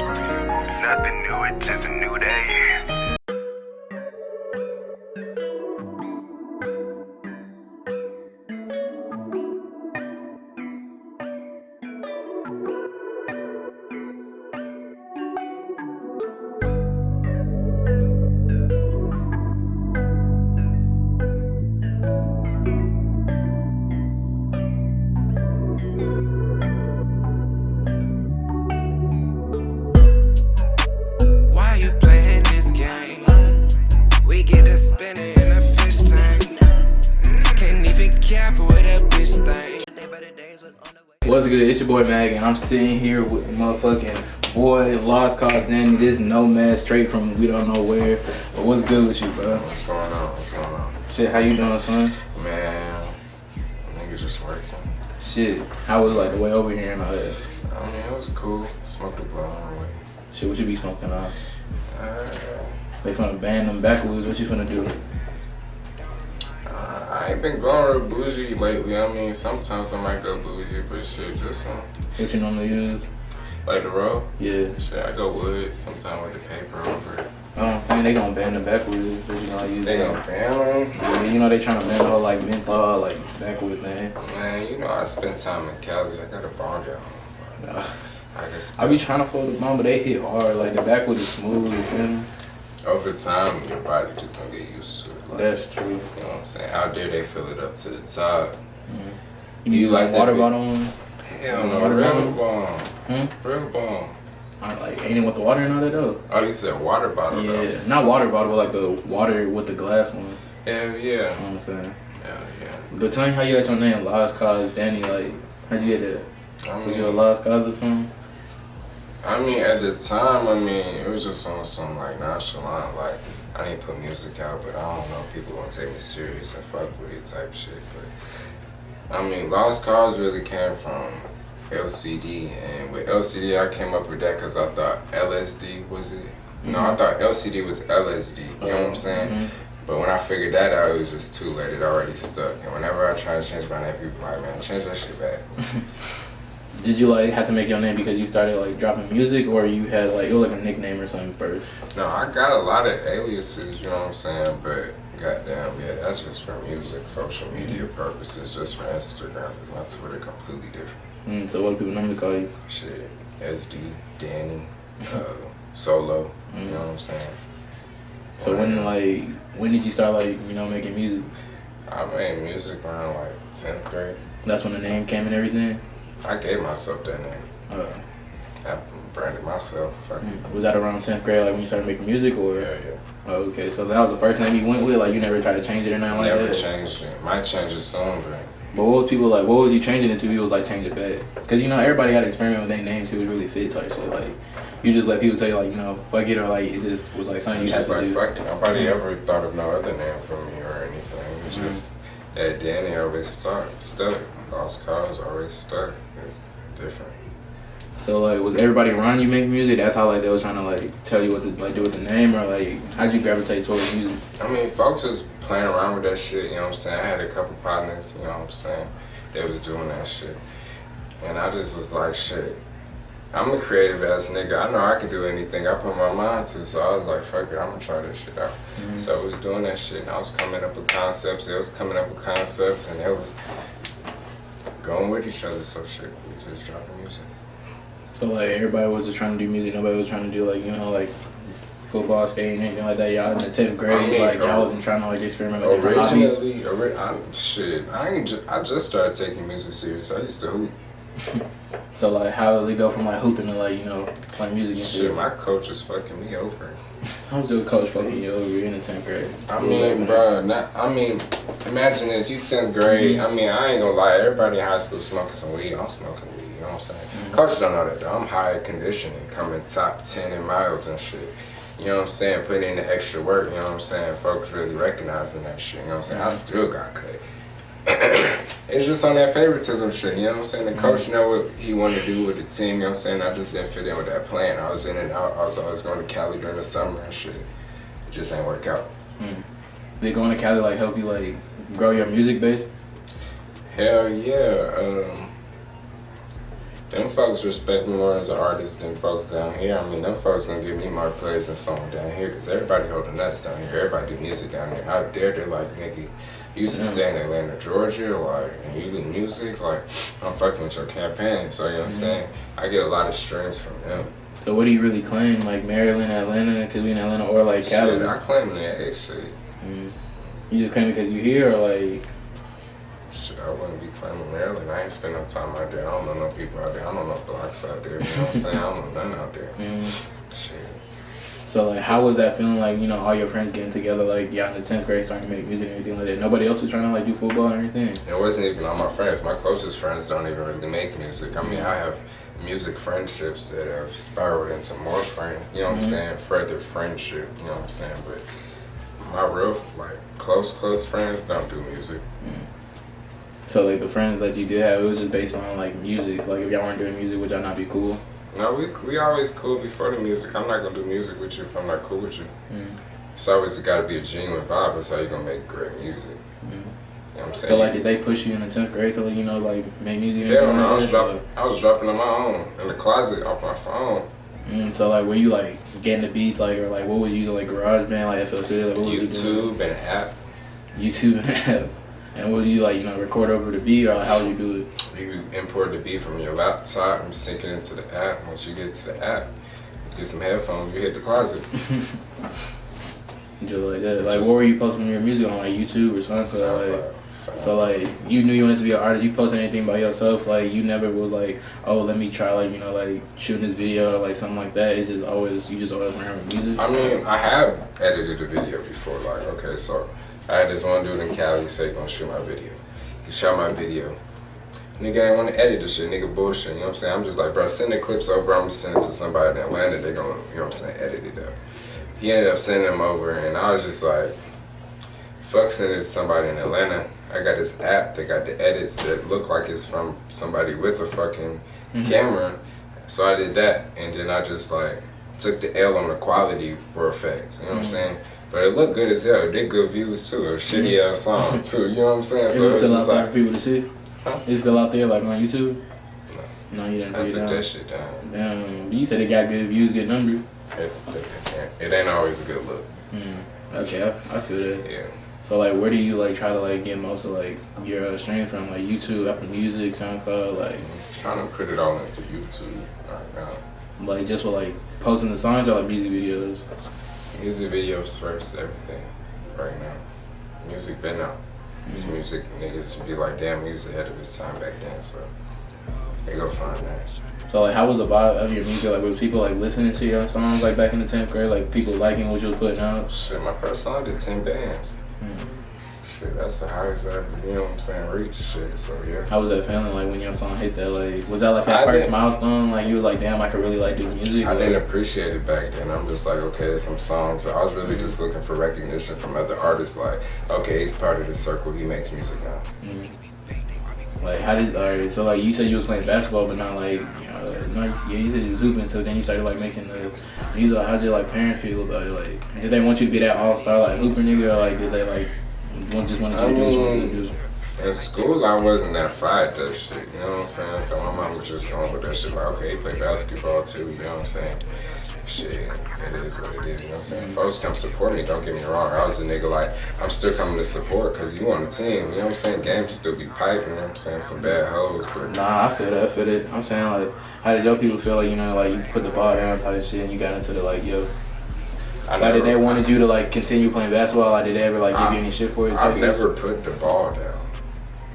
Nothing new, it's just a new day. Why you playing this game? We get a spinner in a fish tank. Can't even care for what a bitch think. What's good? It's your boy Mag, and I'm sitting here with motherfucking boy Lostcausedanny. This nomad straight from we don't know where. But what's good with you, bro? What's going on? What's going on? Shit, how you doing, son? Man, nigga just working. Shit, how was like the way over here in the hood? I mean, it was cool. Smoked a blunt on the way. Shit, what you be smoking on? Uh, They finna ban them backwoods. What you finna do? I ain't been going real bougie lately. I mean, sometimes I might go bougie, but shit, just What you normally use? like the roll. Yeah. Shit, I go wood sometimes with the paper over it. I'm saying they gonna ban the backwoods, but you gonna use They them. gonna ban them? Yeah, you know they trying to ban the whole like menthol, like backwoods thing. Man, you know I spend time in Cali. I got a bond down. I guess I be trying to fold the bomb, but they hit hard. Like the backwoods is smooth, you feel me? over time, your body just gonna get used to it. Like, That's true. you know what I'm saying? Out there, they fill it up to the top. You need like that water bit? bottle on? Hell no, Water real bottle? bomb. Real bomb. I like ain't it with the water and all that though? Oh, you said water bottle though? Yeah, not water bottle, but like the water with the glass one. Hell You yeah. know what I'm saying? Hell yeah. But tell me how you got your name, Lostcausedanny. Like, how'd you get that? I Was you a mean, Lost Cause or something? at the time, it was just on some like nonchalant, like I didn't put music out, but I don't know, people gonna take me serious and fuck with it type shit. But I mean, Lost Cause really came from LCD, and with LCD I came up with that because I thought LSD was it. No, I thought LCD was LSD. You know what I'm saying? But when I figured that out, it was just too late. It already stuck. And whenever I try to change my name, people like, man, change that shit back. Did you like have to make your name because you started like dropping music, or you had like it was like a nickname or something first? No, I got a lot of aliases, you know what I'm saying? But goddamn, yeah, that's just for music, social media purposes, just for Instagram. It's not Twitter, completely different. So what do people normally call you? Shit, SD, Danny, Solo, you know what I'm saying? So when did you start like making music? I made music around like 10th grade. That's when the name came and everything. I gave myself that name. I branded myself. Fuck. Was that around 10th grade, like when you started making music, or? Yeah. Oh, okay, so that was the first name you went with. Like you never tried to change it or nothing like that. Never changed it. Might change it soon, but. But what was people like? What was you changing it to? People was like change it back, because everybody had to experiment with their names. It was really fit type shit. Like you just let people say like fuck it, or like it just was like something you had Just to like do. fuck it. Nobody ever thought of no other name for me or anything. It's just that Danny always stuck. Lost Cause always stuck. It's different. So like, was everybody around you making music? That's how like they was trying to like tell you what to like do with the name, or like how'd you gravitate towards music? I mean, folks was playing around with that shit, you know what I'm saying? I had a couple partners, you know what I'm saying? They was doing that shit. And I just was like, shit, I'm a creative ass nigga. I know I can do anything I put my mind to. So I was like, fuck it, I'm gonna try this shit out. So we was doing that shit, and I was coming up with concepts. It was coming up with concepts, and it was going with each other. So shit, we was just dropping music. So like everybody was just trying to do music. Nobody was trying to do like like football, skating, anything like that. Y'all in the 10th grade, I mean, like y'all wasn't trying to like experiment with different hobbies. Originally, I just started taking music serious. I used to hoop. So like, how did it go from like hooping to like playing music and Shit, shit? my coach was fucking me over. How was your coach fucking you over in the 10th grade? I mean, bro, imagine this, you 10th grade. I mean, I ain't gonna lie, everybody in high school smoking some weed. I'm smoking weed, you know what I'm saying? Coach don't know that though. I'm high conditioning, coming top 10 in miles and shit. You know what I'm saying? Putting in the extra work, you know what I'm saying? Folks really recognizing that shit, you know what I'm saying? I still got cut. It's just on that favoritism shit, you know what I'm saying? The coach know what he wanted to do with the team, you know what I'm saying? I just didn't fit in with that plan. I was in and out. I was always going to Cali during the summer and shit. It just ain't work out. Did going to Cali like help you like grow your music base? Hell yeah. them folks respect me more as an artist than folks down here. I mean, them folks gonna give me more plays than someone down here, because everybody holding nuts down here. Everybody do music down here. Out there, they're like, nigga, you used to stay in Atlanta, Georgia, like, and you do music, like, I'm fucking with your campaign. So, you know what I'm saying? I get a lot of streams from them. So what do you really claim? Like Maryland, Atlanta, because we in Atlanta, or like Cali? Shit, I claim that shit. You just claim it because you here, or like? Shit, I wouldn't be claiming Maryland. I ain't spend no time out there. I don't know no people out there. I don't know blocks out there. You know what I'm saying? I don't know none out there. Shit. So like, how was that feeling? Like, you know, all your friends getting together, like, y'all in the 10th grade, starting to make music and everything like that. Nobody else was trying to like do football or anything. It wasn't even all my friends. My closest friends don't even really make music. I mean, I have music friendships that have spiraled into more friends. You know what I'm saying? Further friendship. You know what I'm saying? But my real like close friends don't do music. So like the friends that you did have, it was just based on like music. Like if y'all weren't doing music, would y'all not be cool? No, we always cool before the music. I'm not gonna do music with you if I'm not cool with you. It's always gotta be a genuine vibe. That's how you gonna make great music. You know what I'm saying? So like, did they push you in the 10th grade to like, you know, like make music? Yeah, I was dropping on my own in the closet off my phone. So like, were you like getting the beats, like, or like what was you using, like GarageBand, like FL Studio, like what was YouTube and app. YouTube and app. And would you like, you know, record over the beat, or like, how would you do it? You import the beat from your laptop and sync it into the app. Once you get to the app, you get some headphones, you hit the closet. Just like that. Like, what were you posting your music on, like YouTube or SoundCloud? Like, so like, you knew you wanted to be an artist. You posted anything by yourself? Like, you never was like, oh, let me try, like, you know, like shooting this video or like something like that. It's just always, you just always remember music. I mean, I have edited a video before. Like, okay, so I had this one dude in Cali say gonna shoot my video. He shot my video. Nigga ain't wanna edit the shit, nigga bullshit, you know what I'm saying? I'm just like, bro, send the clips over, I'm gonna send it to somebody in Atlanta, they gonna, you know what I'm saying, edit it up. He ended up sending them over, and I was just like, fuck sending it to somebody in Atlanta. I got this app that got the edits that look like it's from somebody with a fucking camera. So I did that, and then I just like took the L on the quality for effects, you know what I'm saying? But it looked good as hell. It did good views too. A shitty ass song too. You know what I'm saying? So it's still out there for people to see? Huh? It's still out there, like on YouTube? No, you didn't. I took that shit down. Damn, you said it got good views, good numbers. It ain't always a good look. Okay, I feel that. Yeah. So like, where do you like try to like get most of like your streams from? Like YouTube, Apple Music, SoundCloud, like. I'm trying to put it all into YouTube right now. Like just with like posting the songs or like music videos? Music videos first, everything. Right now, music been out. This music niggas be like, damn, he was ahead of his time back then. So they go find that. So like, how was the vibe of your music? Like, was people like listening to your songs like back in the 10th grade? Like people liking what you was putting out? Shit, my first song did 10 bands. Shit, that's the highest ever, you know what I'm saying, reach shit, so yeah. How was that feeling like when your song hit that? Like, was that like that first milestone? Like you was like, damn, I could really like do music? I didn't appreciate it back then. I'm just like, okay, there's some songs. I was really just looking for recognition from other artists. Like, okay, he's part of the circle. He makes music now. Like, how did, alright, so like you said you was playing basketball, but not like, you said you was hooping, so then you started like making the music. How did like parents feel about it? Like, did they want you to be that all-star like hooper nigga, or like did they like just want you to do what you wanted to do? In school, I wasn't that fried that shit, you know what I'm saying? So my mom was just going with that shit, like, okay, he play basketball too, you know what I'm saying? Shit, it is what it is, you know what I'm saying? Folks come support me, don't get me wrong. I was a nigga like, I'm still coming to support because you on the team, you know what I'm saying? Games still be piping, you know what I'm saying? Some bad hoes, but... Nah, I feel that. I'm saying like, how did your people feel like, you know, like you put the ball down type shit and you got into the like, yo... Like, did they wanted you to like continue playing basketball? Like, did they ever like give you any shit for it? I've never put the ball down.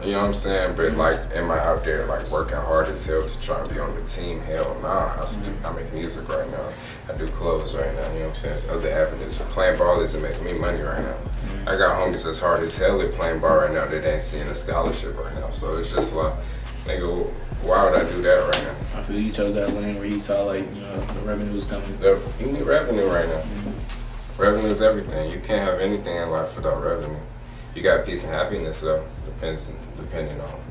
You know what I'm saying? But like, am I out there like working hard as hell to try and be on the team? Hell nah. I make music right now. I do clothes right now. You know what I'm saying? It's other avenues. Playing ball isn't making me money right now. I got homies that's hard as hell at playing ball right now that ain't seeing a scholarship right now. So it's just like, nigga, why would I do that right now? I feel you chose that lane where you saw like, you know, the revenue was coming. You need revenue right now. Revenue is everything. You can't have anything in life without revenue. You got peace and happiness though, depending on.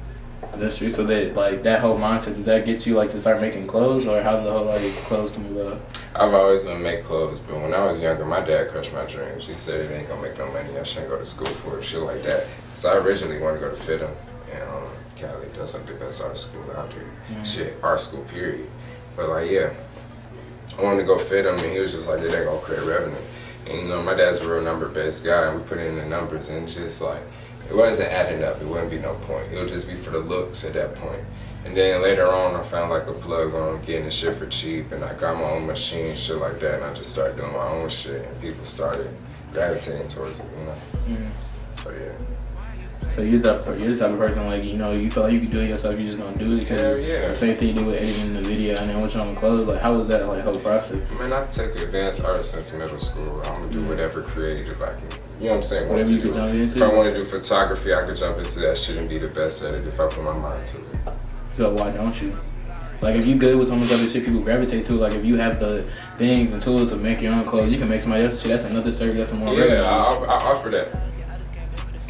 That's true. So that like that whole mindset, did that get you like to start making clothes, or how did the whole like clothes come about? I've always been make clothes, but when I was younger, my dad crushed my dreams. He said it ain't gonna make no money. I shouldn't go to school for it, shit like that. So I originally wanted to go to FITM, and Cali. That's like the best art school out there. Shit, art school, period. But like, yeah, I wanted to go fit him, and he was just like, it ain't gonna create revenue. And you know, my dad's a real number-based guy, and we put in the numbers, and just like, it wasn't adding up. It wouldn't be no point. It would just be for the looks at that point. And then later on, I found like a plug on getting the shit for cheap, and I got my own machine, shit like that, and I just started doing my own shit, and people started gravitating towards it, you know. So yeah. So you're the type of person, like, you know, you feel like you can do it yourself, you just gonna do it because yeah. the same thing you do with editing the video and then once you're on the clothes, like, how was that like whole process? Man, I took advanced art since middle school. I'm gonna do whatever creative I can. You know what I'm saying? Whatever you could jump into. If I want to do photography, I could jump into that shit and be the best at it if I put my mind to it. So why don't you? Like, if you good with some of the other shit people gravitate to, like if you have the things and tools to make your own clothes, you can make somebody else's shit. That's another service. That's more revenue. Yeah, I offer that.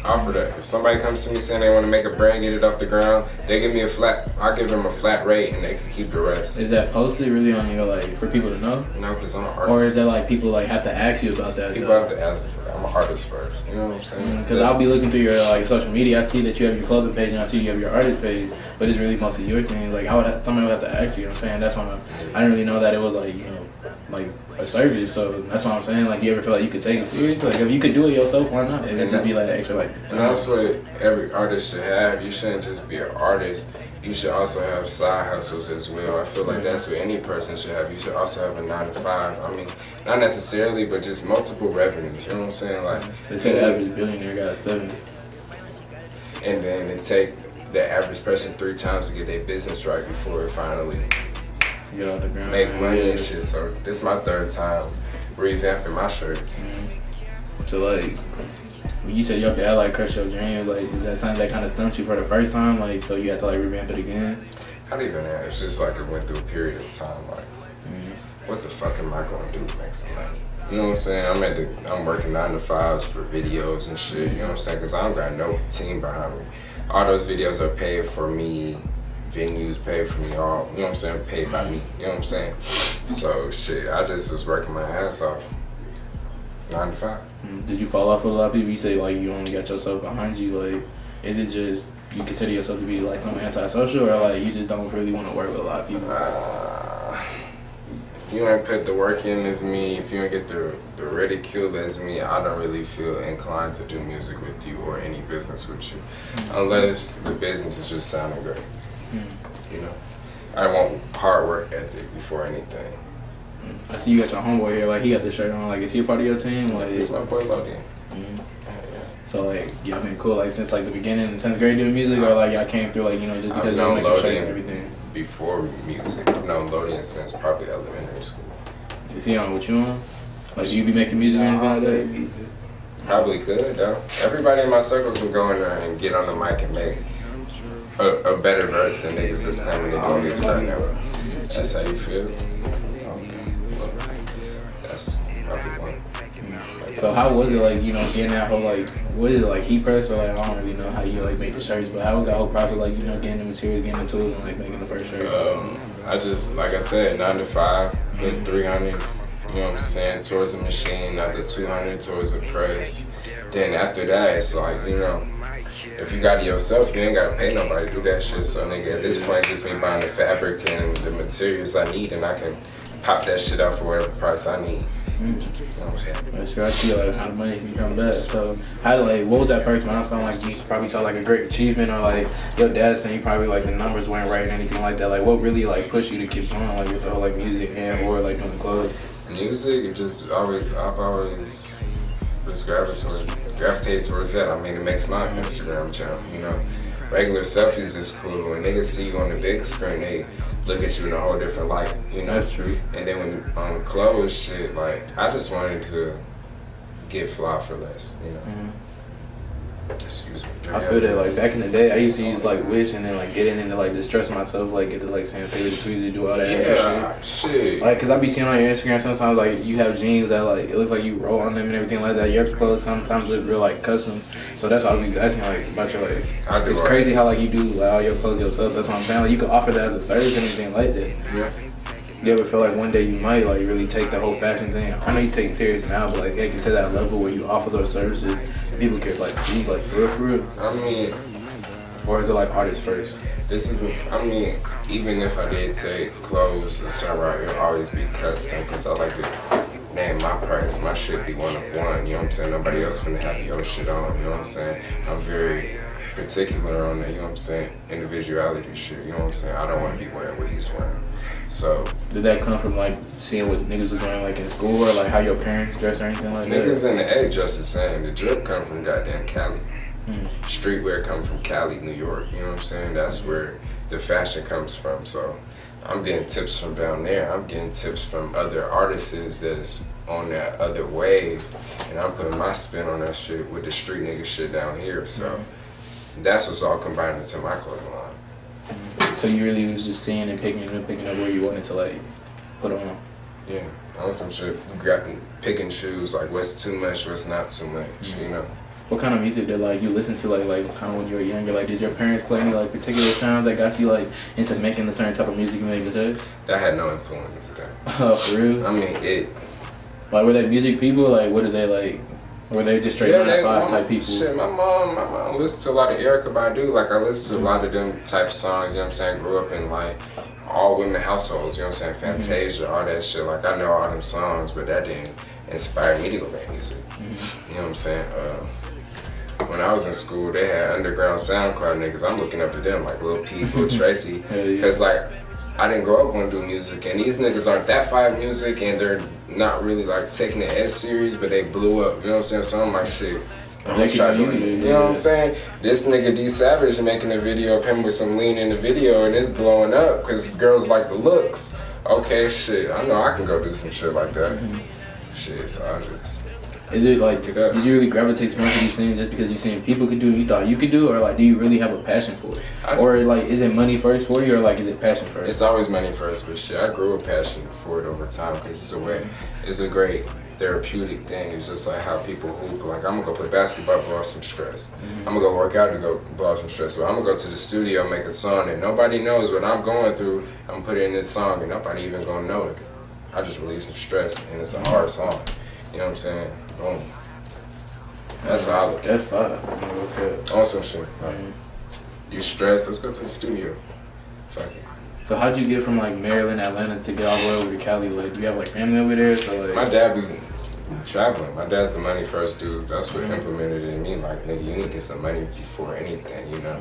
Offer that. If somebody comes to me saying they want to make a brand, get it off the ground, they give me a flat. I give them a flat rate, and they can keep the rest. Is that posted really on your, like, for people to know? No, because I'm an artist. Or is that like people like have to ask you about that? People have to ask me for that. I'm an artist first. You know what I'm saying? Because I'll be looking through your like social media. I see that you have your clothing page and I see you have your artist page, but it's really mostly your thing. Like, somebody would have to ask you. You know what I'm saying? That's why I didn't really know that it was like, you know, like a service. So that's why I'm saying, like, you ever feel like you could take it serious? Like, if you could do it yourself, why not? It just be like an extra like. And that's what every artist should have. You shouldn't just be an artist. You should also have side hustles as well. I feel like that's what any person should have. You should also have a 9 to 5. I mean, not necessarily, but just multiple revenues. You know what I'm saying? Like, they say the average billionaire got 70. And then it take the average person 3 times to get their business right before it finally get off the ground, make money and shit. So this is my 3rd time revamping my shirts. So like, when you said your dad like crushed your dreams, like, is that something that kind of stumped you for the first time? Like, so you had to like revamp it again? Not even that. It's just like it went through a period of time. Like, what the fuck am I gonna do to make some money? You know what I'm saying? I'm working 9 to 5s for videos and shit. You know what I'm saying? Because I don't got no team behind me. All those videos are paid for me. Venues paid for me. All, you know what I'm saying? Paid by me. You know what I'm saying? So shit, I just was working my ass off. 9 to 5. Did you fall off with a lot of people? You say like you only got yourself behind you. Like, is it just you consider yourself to be like some antisocial, or like you just don't really want to work with a lot of people? If you ain't put the work in as me, if you ain't get the ridicule as me, I don't really feel inclined to do music with you or any business with you, unless the business is just sounding great. You know, I want hard work ethic before anything. I see you got your homeboy here. Like, he got the shirt on. Like, is he a part of your team? Like, It's my boy Lodian. So like, y'all been cool like since like the beginning, in 10th grade doing music, or like y'all came through like, you know, just because y'all making shirts and everything? Before music, I've known Lodian since probably elementary school. Is he on what you on? Like, do you be making music or anything like that? Probably could though. Everybody in my circle can go in there and get on the mic and make a better verse than niggas that's coming and doing music right now. That's how you feel? Okay. That's probably one. So how was it like, you know, getting that whole like, what is it like, heat press, or like, I don't really know how you like make the shirts, but how was that whole process like, you know, getting the materials, getting the tools, and like making the first shirt? I just, like I said, 9 to 5, put 300, you know what I'm saying, towards the machine, another 200 towards the press. Then after that, it's like, you know, if you got it yourself, you ain't gotta pay nobody to do that shit. So nigga, at this point, it's just me buying the fabric and the materials I need, and I can pop that shit out for whatever price I need. You know what I'm saying? That's true. I feel like how the money can come back. So how like, what was that first milestone? Like, you probably saw like a great achievement, or like your dad saying you probably like the numbers weren't right or anything like that. Like, what really like pushed you to keep going, like with the whole like music and or like doing the clothes? Music, it just always, I've always just gravitated towards that. I mean, it makes my Instagram jump, you know. Regular selfies is cool. When niggas see you on the big screen, they look at you in a whole different light, you know? That's true. And then when on clothes shit, like, I just wanted to get fly for less, you know? Excuse me. I feel that like back in the day, I used to use like Wish and then like get in and like distress myself, like get to like sandpaper the tweezers, do all that extra shit. Like, cause I be seeing on your Instagram sometimes like you have jeans that like it looks like you roll on them and everything like that. Your clothes sometimes look real like custom, so that's why I was asking like about your like. It's crazy how like you do like all your clothes yourself. That's what I'm saying. Like you could offer that as a service and anything like that. Yeah. You ever feel like one day you might like really take the whole fashion thing? I know you take it serious now, but like get to that level where you offer those services, people can like see like for real. I mean, Or is it like artists first? This isn't, I mean, even if I did take clothes, the surround, it'll always be custom because I like to name my price. My shit be one of one, you know what I'm saying? Nobody else finna have your shit on, you know what I'm saying? I'm very particular on that, you know what I'm saying? Individuality shit, you know what I'm saying? I don't want to be wearing what he's wearing. So. Did that come from like seeing what niggas was wearing like in school or like how your parents dress or anything like that? Niggas in the A just the same. The drip come from goddamn Cali. Streetwear comes from Cali, New York, you know what I'm saying? That's where the fashion comes from. So I'm getting tips from down there. I'm getting tips from other artists that's on that other wave. And I'm putting my spin on that shit with the street nigga shit down here. So that's what's all combined into my clothing line. So you really was just seeing and picking up where you wanted to like put on? Yeah, on some shit, picking shoes, like what's too much, what's not too much, you know? What kind of music did like you listen to like kind of when you were younger? Like, did your parents play any like particular sounds that got you like into making the certain type of music you make today? That had no influence into that. Oh, for real? I mean, it. Like, were they music people? Like, what did they like? Were they just straight 9 to 5 type people? Shit, my mom listens to a lot of Erykah Badu. Like, I listen to a lot of them type songs. You know what I'm saying? Grew up in like all women households. You know what I'm saying? Fantasia, all that shit. Like, I know all them songs, but that didn't inspire me to go make music. You know what I'm saying? When I was in school, they had underground SoundCloud niggas. I'm looking up to them, like Lil Peep, Lil Tracy. Because, like, I didn't grow up wanting to do music, and these niggas aren't that five music, and they're not really, like, taking it as serious, but they blew up, you know what I'm saying? So I'm like, shit, I'm gonna try doing it. You know what I'm saying? This nigga D Savage making a video of him with some lean in the video, and it's blowing up, because girls like the looks. Okay, shit, I know I can go do some shit like that. Shit, so I just... Is it like, did you really gravitate to these things just because you seen people could do and you thought you could do, or like do you really have a passion for it? Or like, is it money first for you, or like is it passion first? It's always money first, but shit, I grew a passion for it over time because it's a great therapeutic thing. It's just like how people hoop. Like, I'm gonna go play basketball, blow off some stress. I'm gonna go work out to go blow off some stress. But I'm gonna go to the studio, make a song that nobody knows what I'm going through. I'm gonna put it in this song and nobody even gonna know it. I just relieve some stress and it's a hard song. You know what I'm saying? Boom. That's how I look at it. That's fine. Okay. On some shit. Like, you stressed, let's go to the studio. Fuck it. So how'd you get from like Maryland, Atlanta to get all the way over to Cali? Like, do you have like family over there? So like, my dad be traveling. My dad's a money first dude. That's what implemented in me. Like, nigga, you need to get some money before anything, you know?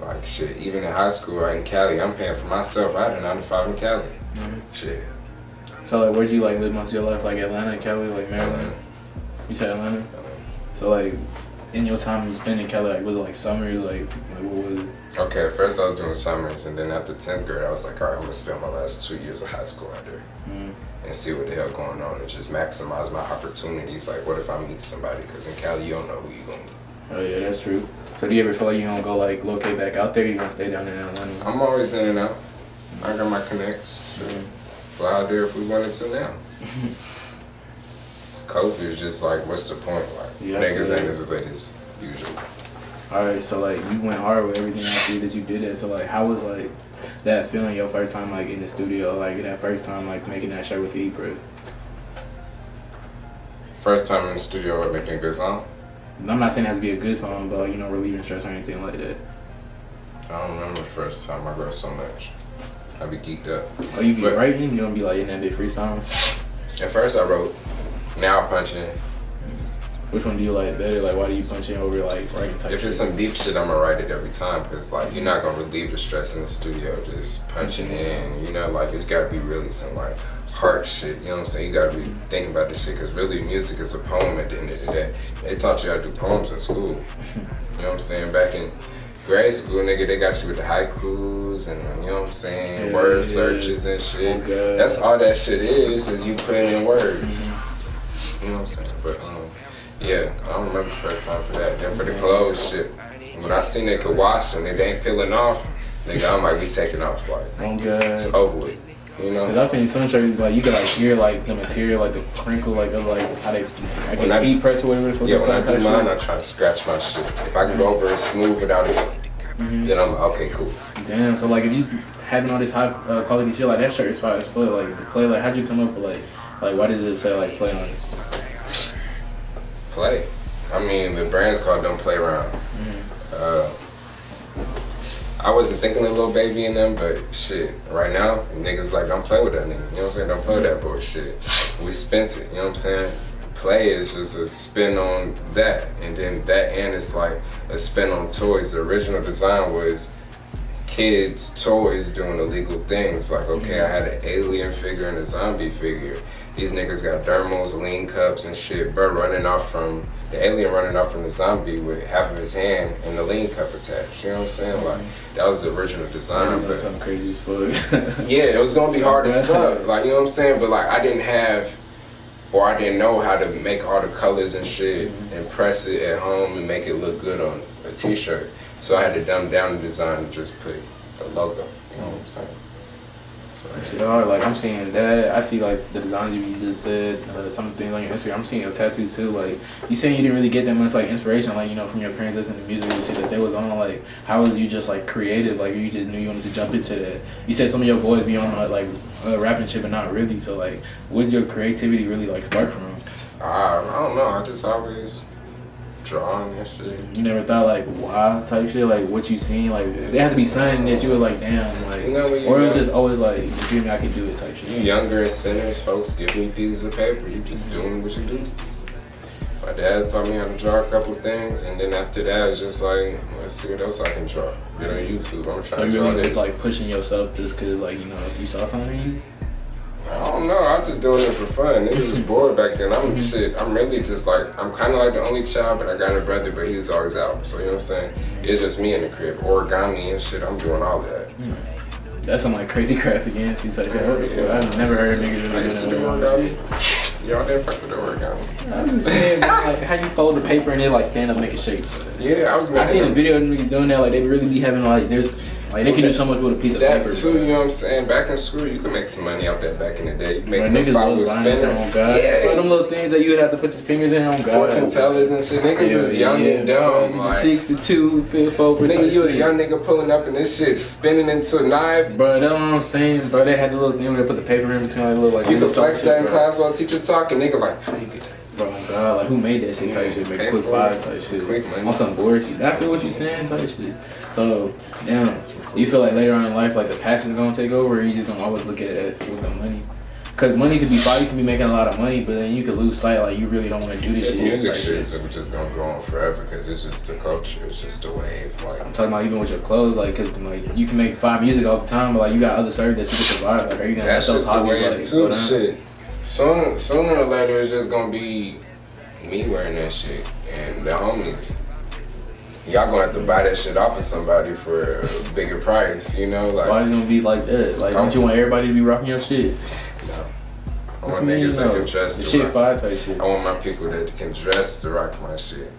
Like, shit, even in high school right in Cali, I'm paying for myself. I had a 9 to 5 in Cali. Shit. So like, where'd you like live most of your life? Like Atlanta, Cali, like Maryland? You said Atlanta? So like, in your time you spent in Cali, like was it like summers? Like what was it? Okay, at first I was doing summers, and then after 10th grade, I was like, all right, I'm gonna spend my last 2 years of high school out there and see what the hell going on and just maximize my opportunities. Like, what if I meet somebody? Because in Cali, you don't know who you gonna meet. Oh yeah, that's true. So do you ever feel like you gonna go like locate back out there? Or you gonna stay down in Atlanta? I'm always in and out. I got my connects. Fly out there if we wanted to now. COVID is just like, what's the point? Like, niggas ain't as lit as usual. Alright, so like you went hard with everything I see that you did it. So like, how was like that feeling your first time like in the studio, like that first time like making that shirt with the E-Press? First time in the studio making a good song? I'm not saying it has to be a good song, but like, you know, relieving stress or anything like that. I don't remember the first time. I wrote so much. I be geeked up. Oh, you be writing? You don't be like in that big freestyle? At first I wrote Now Punching. Which one do you like better? Like, why do you punch in over like writing type If it's some deep shit, I'm gonna write it every time, because like, you're not gonna relieve the stress in the studio just punching in, you know? Like, it's gotta be really some like heart shit, you know what I'm saying? You gotta be thinking about this shit, because really music is a poem at the end of the day. They taught you how to do poems in school. You know what I'm saying? Back in grade school, nigga, they got you with the haikus and, you know what I'm saying, word searches and shit. That's all that shit is you putting in words. You know what I'm saying? But yeah, I don't remember the first time for that. Then for the clothes shit, when I seen they could wash and they ain't peeling off, nigga, I'm like, we taking off. Like, it's over with. You know? Cause I've seen some shirts like you can like hear like the material, like the crinkle, like of like how they, I guess heat press or whatever. Yeah, when I do mine, I try to scratch my shit. If I can go over it smooth without it, then I'm like, okay, cool. Damn. So like, if you having all this high quality shit, like that shirt is fire as fuck. Like the play, like how'd you come up with like why does it say like play on it? Play. I mean, the brand's called Don't Play Around. I wasn't thinking of Lil Baby in them, but shit, right now, niggas like, don't play with that nigga. You know what I'm saying? Don't play with that bullshit. We spent it, you know what I'm saying? Play is just a spin on that, and then that end is like a spin on toys. The original design was kids' toys doing illegal things. Like, okay, I had an alien figure and a zombie figure. These niggas got dermals, lean cups, and shit. Bro the alien running off from the zombie with half of his hand and the lean cup attached. You know what I'm saying? Like, that was the original design. That was something crazy as fuck. Yeah, it was gonna be hard as fuck. Like, you know what I'm saying? But like, I didn't know how to make all the colors and shit and press it at home and make it look good on a t-shirt. So I had to dumb down the design and just put the logo. You know what I'm saying? So Shit hard. Like I'm seeing that. I see like the designs you just said. Some things on your Instagram. I'm seeing your tattoo too. Like you saying you didn't really get that much like inspiration, like from your parents listening to music and shit that they was on. Like how was you just like creative? Like you just knew you wanted to jump into that. You said some of your boys be on like rapping shit, but not really. So like, where'd your creativity really like spark from? I don't know. I just always drawing and shit. You never thought like why type shit, like what you seen, like it had to be something that you were like damn, like or it was just always like you feel me, I could do it type shit. You younger as sinners, folks give me pieces of paper, you just doing what you do. My dad taught me how to draw a couple things, and then after that it's just like, let's see what else I can draw. Get on YouTube, I'm trying to draw really this. Was like pushing yourself just cause like if you saw something in you? I don't know, I'm just doing it for fun. Niggas was bored back then. I'm really just like, I'm kind of like the only child, but I got a brother, but he was always out. So you know what I'm saying? It's just me in the crib, origami and shit, I'm doing all that. That's some like crazy crafts against you type shit. I've never heard of niggas really doing origami. Y'all didn't fuck with the origami. I'm just saying, like how you fold the paper and then like stand up, make a shape. Yeah, I seen a video of niggas doing that. Like they really be having like like they can do so much with a piece of paper. That too, you know what I'm saying? Back in school, you could make some money out that back in the day. You make niggas was on God. Yeah, them little things that you would have to put your fingers in on God. Fortune tellers and shit. Niggas was young and dumb. Like, 62, 54. Nigga, you a young nigga pulling up and this shit spinning into a knife. Bro, that's what I'm saying. Bro, they had the little thing where they put the paper in between like little like. You could flex that in class while teacher talking. Nigga like, how you get that? Bro, God, like who made that shit type shit? Make quick five type shit. On some bullshit. I feel what you saying type shit. So, damn, you feel like later on in life, like the passion's gonna take over, or you just gonna always look at it with the money? Cause money could be fine, you can be making a lot of money, but then you could lose sight, like you really don't want to do this shit. Music shit is just gonna go on forever, cause it's just the culture, it's just the wave. Like I'm talking about even with your clothes, like, cause like you can make fine music all the time, but like you got other services that you can survive. Like, are you gonna that's just the way like, too? Shit. Sooner or later, it's just gonna be me wearing that shit and the homies. Y'all gonna have to buy that shit off of somebody for a bigger price, you know? Like, why is it gonna be like that? Like, don't you want everybody to be rocking your shit? No. I want niggas that can dress to shit rock. fire type shit. I want my people that can dress to rock my shit.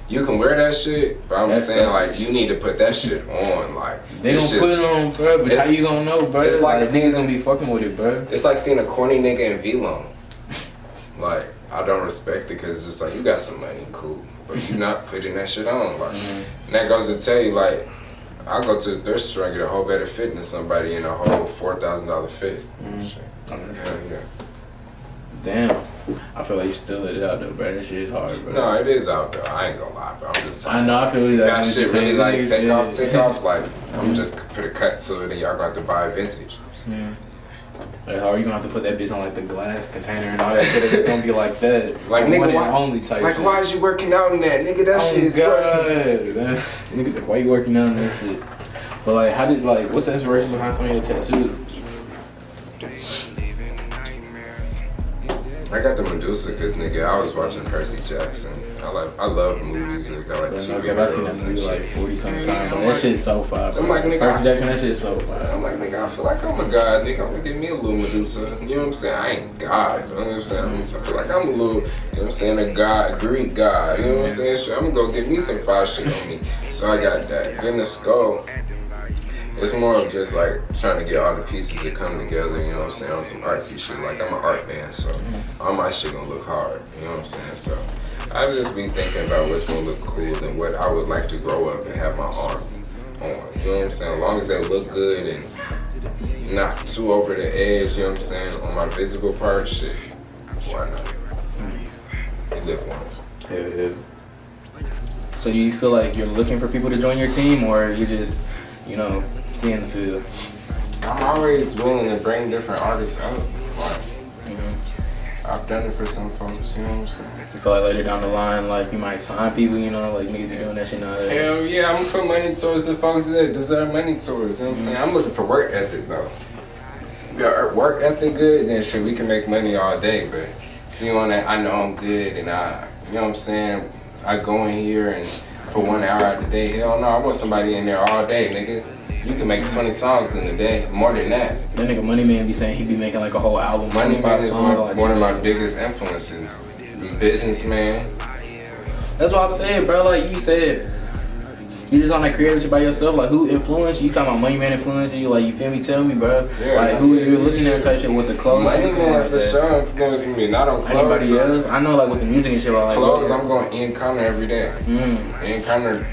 You can wear that shit, but I'm saying like you need to put that shit on. Like they gonna put it on, bro. But how you gonna know, bro? It's like niggas gonna be fucking with it, bro. It's like seeing a corny nigga in V-Long. Like I don't respect it because it's just like you got some money, cool, but you're not putting that shit on. Like and that goes to tell you like I'll go to the thrift store and get a whole better fit than somebody in a whole $4,000 fit. Shit. Hell yeah. Damn. I feel like you still let it out though, bro. That shit is hard, bro. No, it is out though. I ain't gonna lie, bro. I'm just telling I know, I feel like that shit really like take off. Like I'm just put a cut to it and y'all gonna have to buy a vintage. Yeah. Like, how are you gonna have to put that bitch on like the glass container and all that shit? It's gonna be like that. Like nigga, why, only type like shit. why is you working out in that? Nigga, that shit is working. Niggas like, why you working out in that shit? But like, how did like, what's the inspiration behind some of your tattoos? I got the Medusa because nigga, I was watching Percy Jackson. I love movies. I like superheroes. I've seen that movie like 40 something times. That shit's so fire. I'm like, nigga, Percy Jackson, that shit's so fire. I'm like, nigga, I feel like I'm a god. Nigga, I'm gonna give me a little Medusa. You know what I'm saying? I ain't God. You know what I'm saying? I feel like I'm a little, you know what I'm saying, a god, a Greek god. You know what I'm saying? Sure, I'm gonna go get me some fire shit on me. So I got that. Then the skull. It's more of just like trying to get all the pieces to come together, you know what I'm saying, on some artsy shit. Like I'm an art man, so all my shit gonna look hard, you know what I'm saying? So I just be thinking about what's gonna look cool and what I would like to grow up and have my arm on, you know what I'm saying? As long as they look good and not too over the edge, you know what I'm saying, on my visible part, shit, why not? You live once. Yeah. So do you feel like you're looking for people to join your team, or you just you know, seeing the field? I'm always willing to bring different artists up. Like, I've done it for some folks, you know what I'm saying? You feel like later down the line, like you might sign people, you know, like niggas be doing that shit now. Hell yeah, I'm gonna put money towards the folks that deserve money towards, you know what I'm saying? I'm looking for work ethic though. If your work ethic good, then shit, we can make money all day, but if you want that, I know I'm good and you know what I'm saying? I go in here and for 1 hour out of the day, hell no, I want somebody in there all day, nigga. You can make 20 songs in a day, more than that. That nigga Money Man be saying he be making like a whole album. Money Man is songs, one of my biggest influences. Businessman. That's what I'm saying, bro. Like you said, you just on that creative shit by yourself. Like who influenced you? You talking about Money Man influenced you? Like you feel me? Tell me, bro. Yeah, like who you're looking at type shit with the clothes. Money Man for sure influenced me. Not on clothes. Anybody else? I know like with the music and shit. Like clothes, I'm going in Connor every day. In Connor.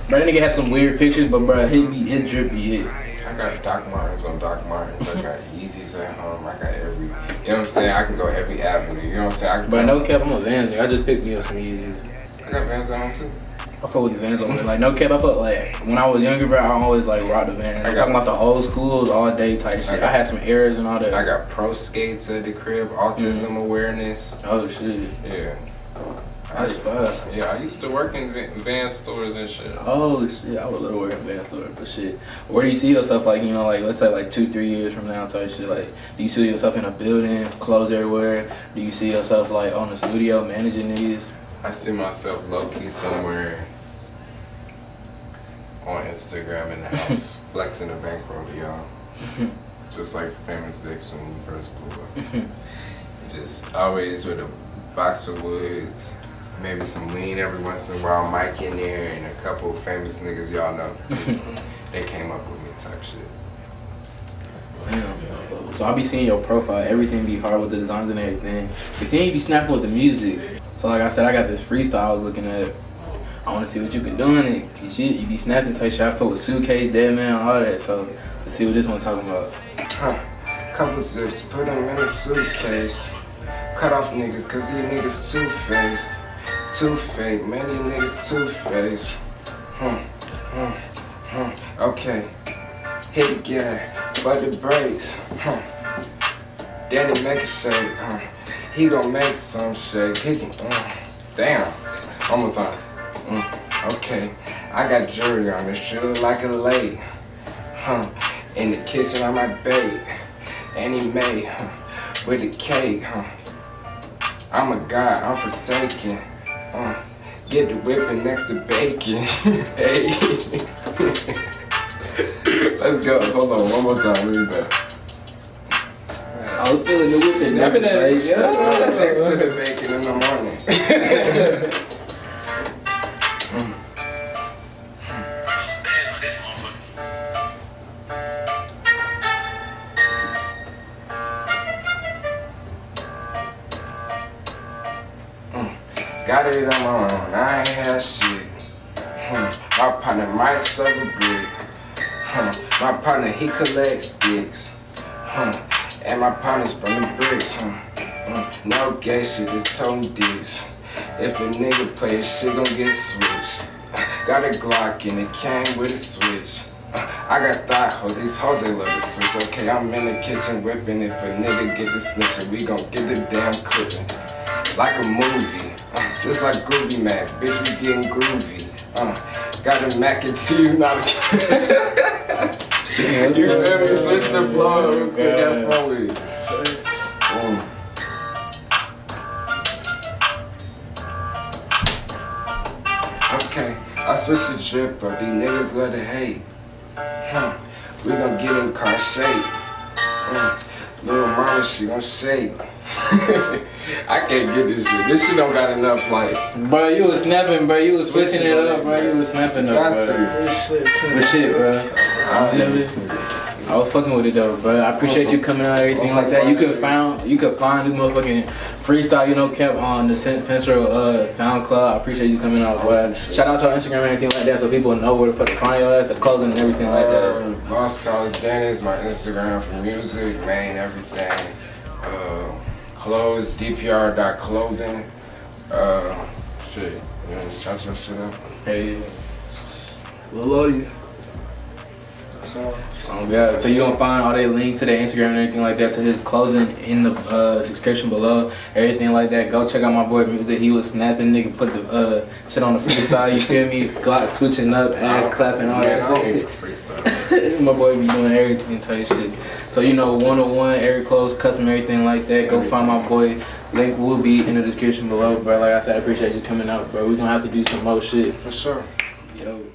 Bro, that nigga had some weird pictures, but bro, his drip be it. I got Doc Martens on Doc Martens. I got Yeezys at home. I got every, you know what I'm saying? I can go every avenue. You know what I'm saying? I can but no cap, I'm a Vans nigga. I just picked me up some Yeezys. I got Vans at home too. I fuck with the Vans on. Like no cap, I felt like when I was younger, bro, I always like rock the Vans. I'm talking about the old schools, all day type shit. I had some Airs and all that. I got Pro Skates at the crib, autism awareness. Oh shit. Yeah. That's fun. Yeah, I used to work in van stores and shit. Oh shit, I would love to work in van stores, but shit. Where do you see yourself, like, you know, like, let's say like 2-3 years from now type shit? Like, do you see yourself in a building, clothes everywhere? Do you see yourself like on the studio managing these? I see myself low-key somewhere on Instagram in the house, flexing a bankroll to y'all. Just like Famous Dicks when we first blew up. Just always with a box of woods. Maybe some lean every once in a while, Mike in there, and a couple of famous niggas y'all know. They came up with me type shit. Damn. So I be seeing your profile, everything be hard with the designs and everything. But seeing you be snapping with the music. So like I said, I got this freestyle I was looking at. I want to see what you been doing. You be snapping type shit. I fuck with Suitcase, Dead Man, all that. So let's see what this one's talking about. Couple zips, put them in a suitcase. Cut off niggas, cause these niggas two-faced. Too fake, man, these niggas two-faced. Okay, hit the gas, for the brakes. Daddy make a shake, he gon' make some shake. Damn, one more time. Okay, I got jewelry on this shit look like a lake. In the kitchen I might bake, and he made, with the cake. I'm a god, I'm forsaken. Get the whipping next to bacon. Hey. Let's go. Hold on, one more time. Read that. I was feeling the whipping next to bacon. Next to the bacon in the morning. Got it on my own, I ain't had shit. My partner might serve a brick. My partner, he collects sticks. And my partner's from the bricks. No gay shit, it told dicks. If a nigga play shit, gon' get switched. Got a Glock and it came with a switch. I got thigh hoes, these hoes they love to switch. Okay, I'm in the kitchen whipping. If a nigga get the snitching, we gon' get the damn clipping. Like a movie. Just like Groovy Mac, bitch, we getting groovy. Got a mac and cheese, not a You feel me? Switch the flow real quick, that's fully. Okay, I switched the drip up, these niggas love to hate. We gon' get in car shape. Little mama, she gon' shake. I can't get this shit. This shit don't got enough like. Bro, you was snapping, bro. You was switching it up, bro. You was snapping up, bro. Good shit, bro. I was fucking with it though, bro. I appreciate you coming out and everything like that. You could find this motherfucking freestyle, you know, kept on the Central SoundCloud. I appreciate you coming out, bro. Shout out to our Instagram and everything like that, so people know where the fuck to find your ass, the clothing and everything like that. Lostcausedanny is my Instagram for music, main everything. Clothes, dpr.clothing. Shit, you wanna shout your shit up? Hey, Lil Lodi. So. Yeah, so you gonna find all their links to their Instagram and everything like that, to his clothing in the description below, everything like that. Go check out my boy music. He was snapping, nigga, put the shit on the freestyle. You feel me? Glock switching up, ass clapping, all that shit. Freestyle. My boy be doing everything type shit. So you know, 101, every clothes, custom, everything like that. Go find my boy. Link will be in the description below, bro. Like I said, I appreciate you coming out, bro. We gonna have to do some more shit. For sure. Yo.